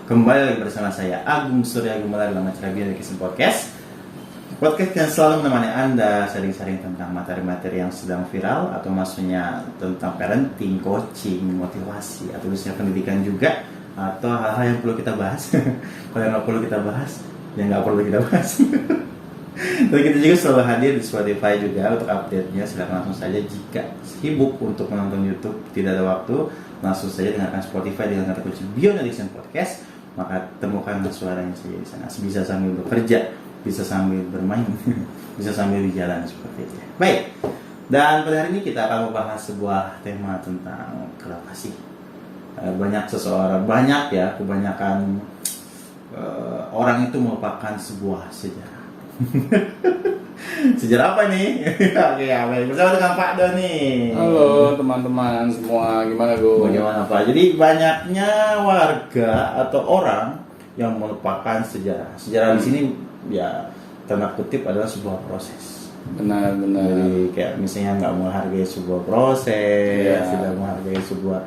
Kembali lagi bersama saya Agung Surya Gumelar dalam acara Beyond Education Podcast. Podcast yang selalu menemani Anda sharing-sharing tentang materi-materi yang sedang viral, atau maksudnya tentang parenting, coaching, motivasi, atau khususnya pendidikan juga, atau hal-hal yang perlu kita bahas. Kalau yang nggak perlu kita bahas, yang nggak perlu kita bahas. Dan kita juga selalu hadir di Spotify juga untuk update-nya. Silakan langsung saja, jika sibuk untuk menonton YouTube, tidak ada waktu, langsung saja dengarkan Spotify dengan kata kunci Beyond Education Podcast. Maka temukan suaranya saja di sana. Bisa sambil bekerja, bisa sambil bermain, bisa sambil di jalan, seperti itu. Baik. Dan pada hari ini kita akan membahas sebuah tema tentang kenapa sih kebanyakan orang itu melupakan sebuah sejarah. Sejarah apa nih? Oke, baik. Bersama dengan Pak Don nih. Halo teman-teman semua, gimana Gu? Bagaimana Pak? Jadi banyaknya warga atau orang yang melupakan sejarah. Sejarah di sini ya tanda kutip adalah sebuah proses. Benar-benar. Jadi kayak misalnya nggak menghargai sebuah proses, tidak menghargai sebuah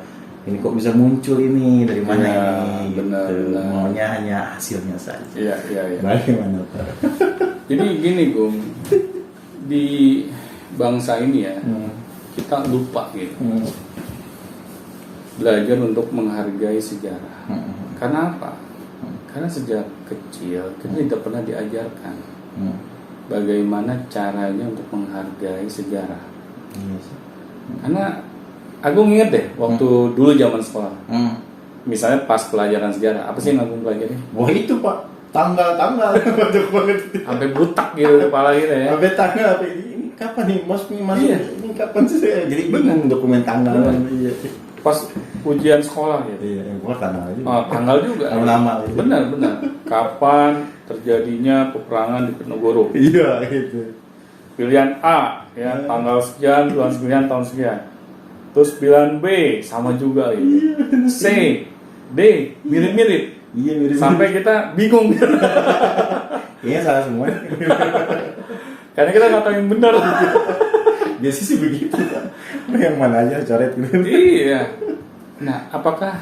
ini kok bisa muncul ini dari mana ini? Benar, gitu. benar. Maunya hanya hasilnya saja. Iya. Bagaimana Pak? Jadi gini Gung, di bangsa ini ya, kita lupa gitu. Belajar untuk menghargai sejarah. Karena apa? Karena sejak kecil kita tidak pernah diajarkan bagaimana caranya untuk menghargai sejarah. Yes. Karena aku inget deh waktu dulu zaman sekolah. Misalnya pas pelajaran sejarah, apa sih yang aku pelajari? Wah itu Pak, tanggal Sampai butak gitu kepala kita ya. sampai tanggal apa ini kapan nih masuk Iya. ini kapan sih saya jadi bingung dokumen tanggal. Iya. Pas ujian sekolah gitu. Iya, yang gua tanggal aja. Oh, tanggal juga. Nama. Benar. Kapan terjadinya peperangan di Penogoro? Iya, itu. Pilihan A ya, tanggal sekian, bulan sekian, tahun sekian. Terus pilihan B sama juga gitu. C, D mirip-mirip. Iya, mirip. Sampai kita bingung. Iya, salah semua. Karena kita nggak tahu yang benar. Biasanya sih begitu, Pak. Yang mana aja coret gitu. Iya. Nah, apakah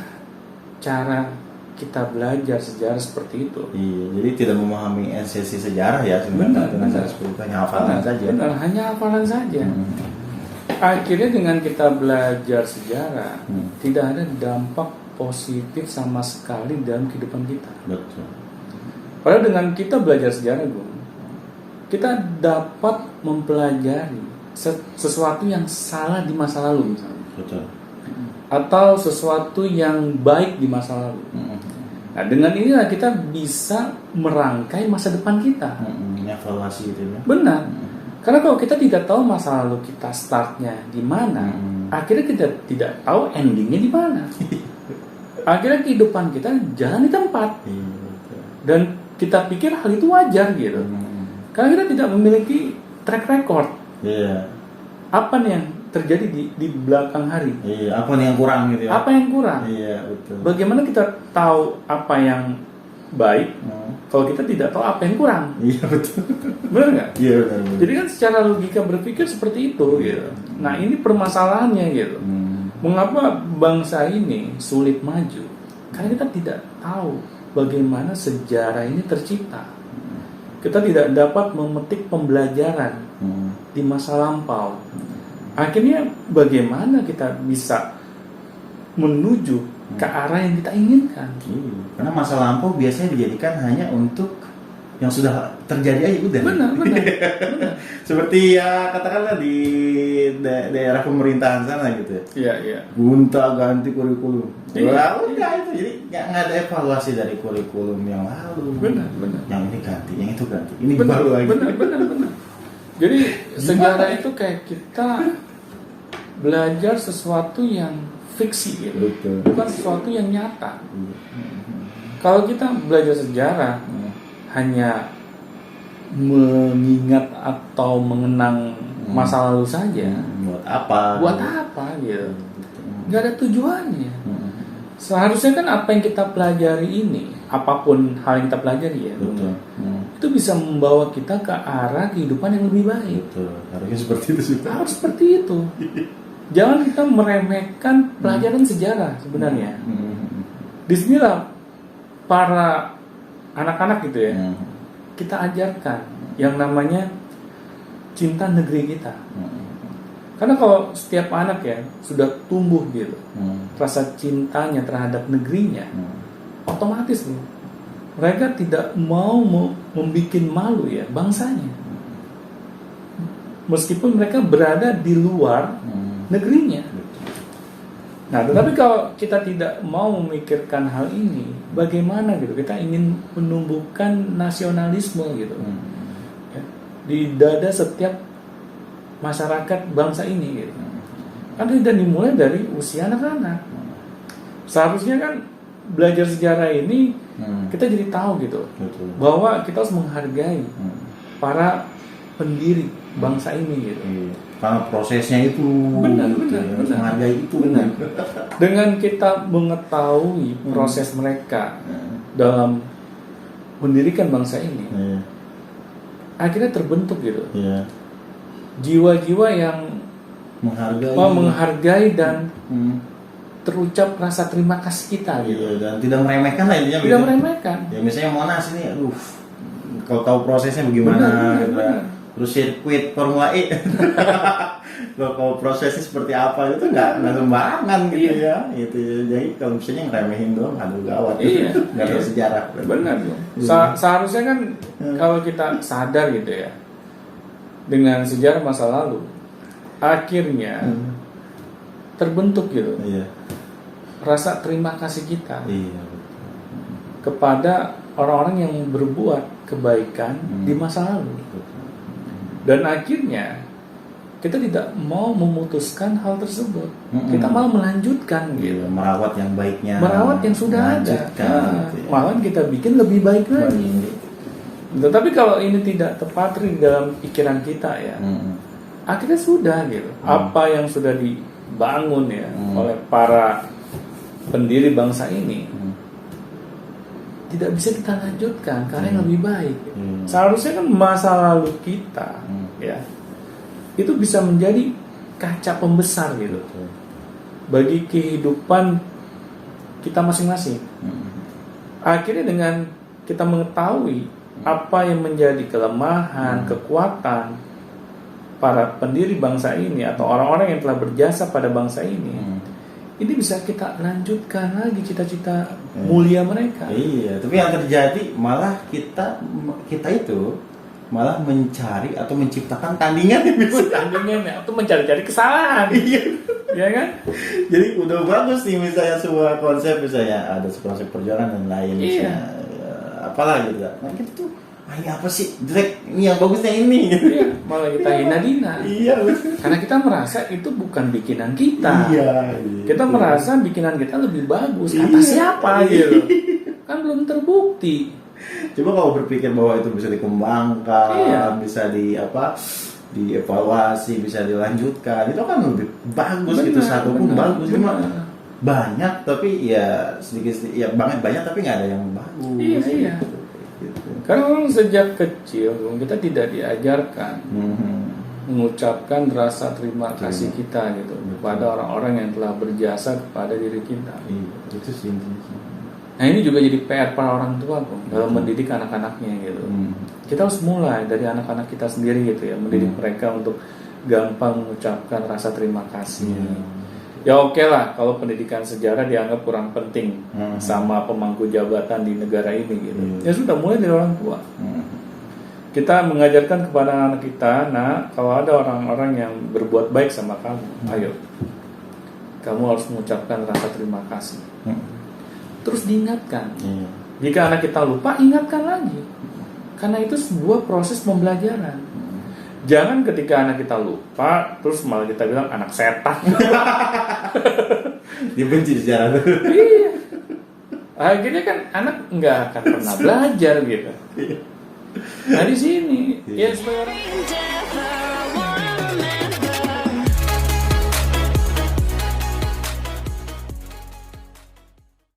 cara kita belajar sejarah seperti itu? Iya, jadi tidak memahami esensi sejarah ya sebenarnya dengan cara seperti itu, hanya hafalan saja. Benar, hanya hafalan saja. Akhirnya dengan kita belajar sejarah, tidak ada dampak positif sama sekali dalam kehidupan kita. Betul. Padahal dengan kita belajar sejarah, kita dapat mempelajari sesuatu yang salah di masa lalu misalnya. Betul. Atau sesuatu yang baik di masa lalu. Nah, dengan inilah kita bisa merangkai masa depan kita. Evaluasi itu ya. Benar. Karena kalau kita tidak tahu masa lalu kita startnya di mana, akhirnya kita tidak tahu endingnya di mana. Akhirnya kehidupan kita jalan di tempat. Iya, betul. Dan kita pikir hal itu wajar gitu. Karena kita tidak memiliki track record. Iya. Apa nih yang terjadi di belakang hari? Iya, apa nih yang kurang gitu ya? Apa yang kurang? Iya, betul. Bagaimana kita tahu apa yang baik kalau kita tidak tahu apa yang kurang? Iya, betul. Benar nggak? Iya, benar. Jadi kan secara logika berpikir seperti itu gitu. Nah, ini permasalahannya gitu. Mengapa bangsa ini sulit maju? Karena kita tidak tahu bagaimana sejarah ini tercipta. Kita tidak dapat memetik pembelajaran di masa lampau. Akhirnya bagaimana kita bisa menuju ke arah yang kita inginkan? Karena masa lampau biasanya dijadikan hanya untuk yang sudah terjadi aja udah. Benar. Seperti ya katakanlah di daerah pemerintahan sana gitu. Iya. Gonta ganti kurikulum. Iya. Wah, udah itu jadi nggak ada evaluasi dari kurikulum yang lalu. Benar. Yang ini ganti, yang itu ganti. Ini Benar, baru lagi. benar. Jadi sejarah itu kayak kita belajar sesuatu yang fiksi gitu. Betul. Bukan sesuatu yang nyata. Kalau kita belajar sejarah hanya mengingat atau mengenang masa lalu saja, Buat apa gitu? Nggak ada tujuannya. Seharusnya kan apa yang kita pelajari ini, apapun hal yang kita pelajari ya, Betul. itu bisa membawa kita ke arah kehidupan yang lebih baik. Betul. Harusnya seperti itu sih. Harus seperti itu. Jangan kita meremehkan pelajaran sejarah sebenarnya. Disinilah para anak-anak gitu ya, Hmm. kita ajarkan yang namanya cinta negeri kita. Karena kalau setiap anak ya sudah tumbuh gitu, rasa cintanya terhadap negerinya, otomatis nih mereka tidak mau membuat malu ya bangsanya, meskipun mereka berada di luar negerinya. Nah, tetapi kalau kita tidak mau memikirkan hal ini, bagaimana gitu? Kita ingin menumbuhkan nasionalisme gitu ya, di dada setiap masyarakat bangsa ini gitu. Kan tidak dimulai dari usia anak-anak. Seharusnya kan belajar sejarah ini kita jadi tahu gitu, Betul. bahwa kita harus menghargai para pendiri bangsa ini gitu. Iya. Karena prosesnya itu Benar, gitu benar, ya, benar. menghargai itu Benar. Dengan kita mengetahui proses mereka dalam mendirikan bangsa ini, Iya. akhirnya terbentuk gitu Iya. jiwa-jiwa yang Menghargai. menghargai dan Hmm. terucap rasa terima kasih kita gitu. Iya, dan tidak meremehkan lah intinya. Tidak gitu. meremehkan. Ya misalnya Monas ini, aduh, kalau tahu prosesnya bagaimana, Benar, gitu. benar. Terus sirkuit Formula E, kalau prosesnya seperti apa itu nggak sembarangan gitu ya, itu jadi kalau misalnya ngeremehin doang, aduh gawat, Iya, nggak tahu iya. sejarah. Benar dong. Iya. Seharusnya kan kalau kita sadar gitu ya dengan sejarah masa lalu, akhirnya terbentuk gitu Iya, rasa terima kasih kita iya, kepada orang-orang yang berbuat kebaikan di masa lalu. betul. Dan akhirnya kita tidak mau memutuskan hal tersebut. Kita malah melanjutkan Iya, gitu. merawat yang baiknya, Merawat yang sudah ada. melanjutkan, Nah, gitu ya. malah kita bikin lebih baik lagi. Tetapi kalau ini tidak tepat di dalam pikiran kita ya, akhirnya sudah gitu. Apa yang sudah dibangun ya oleh para pendiri bangsa ini tidak bisa kita lanjutkan karena yang lebih baik. Seharusnya kan masa lalu kita ya itu bisa menjadi kaca pembesar gitu bagi kehidupan kita masing-masing. Akhirnya dengan kita mengetahui apa yang menjadi kelemahan, kekuatan para pendiri bangsa ini atau orang-orang yang telah berjasa pada bangsa ini, ini bisa kita lanjutkan lagi cita-cita mulia mereka. Iya, tapi yang terjadi malah kita itu malah mencari atau menciptakan tandingan yang bisa. Tandingan atau mencari-cari kesalahan. Iya. Ya kan? Jadi udah bagus nih misalnya sebuah konsep, misalnya ada konsep perjuangan dan lain, Iya. misalnya apalah gitu. Nah kita tuh, ini apa sih jelek, ini yang bagusnya ini. Iya, malah kita hina-hina. Iya, betul. Karena kita merasa itu bukan bikinan kita. Iya. Kita merasa bikinan kita lebih bagus. Kata Iya. siapa gitu? Kan belum terbukti. Coba kalau berpikir bahwa itu bisa dikembangkan, Iya. bisa dievaluasi, bisa dilanjutkan, itu kan lebih bagus gitu. Benar, Satu pun benar, bagus, cuma benar. banyak tapi ya sedikit, ya banyak tapi nggak ada yang bagus. Iya, iya. Gitu. Karena orang sejak kecil kita tidak diajarkan mengucapkan rasa terima kasih kita gitu kepada orang-orang yang telah berjasa kepada diri kita. Iya, itu sih intinya. Nah ini juga jadi PR para orang tua dalam mendidik anak-anaknya gitu. Kita harus mulai dari anak-anak kita sendiri gitu ya, mendidik mereka untuk gampang mengucapkan rasa terima kasih. Ya oke lah kalau pendidikan sejarah dianggap kurang penting sama pemangku jabatan di negara ini gitu. Ya sudah, mulai dari orang tua. Kita mengajarkan kepada anak kita, nah kalau ada orang-orang yang berbuat baik sama kamu, ayo kamu harus mengucapkan rasa terima kasih. Terus diingatkan. Jika anak kita lupa, ingatkan lagi. Karena itu sebuah proses pembelajaran. Jangan ketika anak kita lupa, terus malah kita bilang anak setan. Dibenci sejarah. Iya. Akhirnya kan anak nggak akan pernah belajar gitu. Nah di sini ya sebagai orang